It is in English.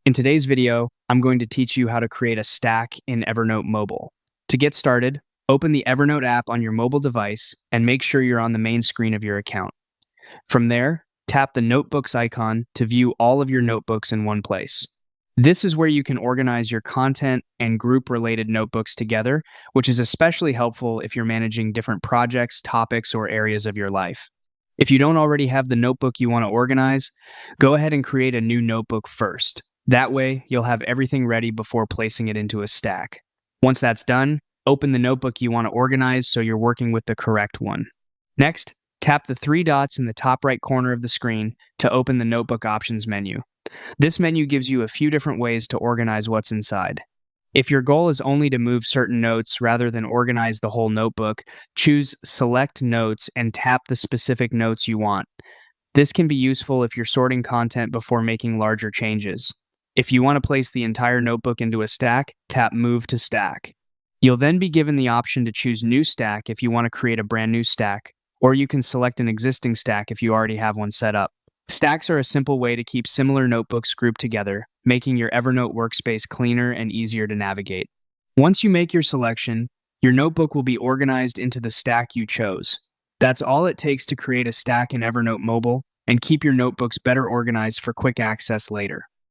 In today's video, I'm going to teach you how to create a stack in Evernote Mobile. To get started, open the Evernote app on your mobile device and make sure you're on the main screen of your account. From there, tap the Notebooks icon to view all of your notebooks in one place. This is where you can organize your content and group-related notebooks together, which is especially helpful if you're managing different projects, topics, or areas of your life. If you don't already have the notebook you want to organize, go ahead and create a new notebook first. That way, you'll have everything ready before placing it into a stack. Once that's done, open the notebook you want to organize so you're working with the correct one. Next, tap the three dots in the top right corner of the screen to open the Notebook Options menu. This menu gives you a few different ways to organize what's inside. If your goal is only to move certain notes rather than organize the whole notebook, choose Select Notes and tap the specific notes you want. This can be useful if you're sorting content before making larger changes. If you want to place the entire notebook into a stack, tap Move to Stack. You'll then be given the option to choose New Stack if you want to create a brand new stack, or you can select an existing stack if you already have one set up. Stacks are a simple way to keep similar notebooks grouped together, making your Evernote workspace cleaner and easier to navigate. Once you make your selection, your notebook will be organized into the stack you chose. That's all it takes to create a stack in Evernote Mobile and keep your notebooks better organized for quick access later.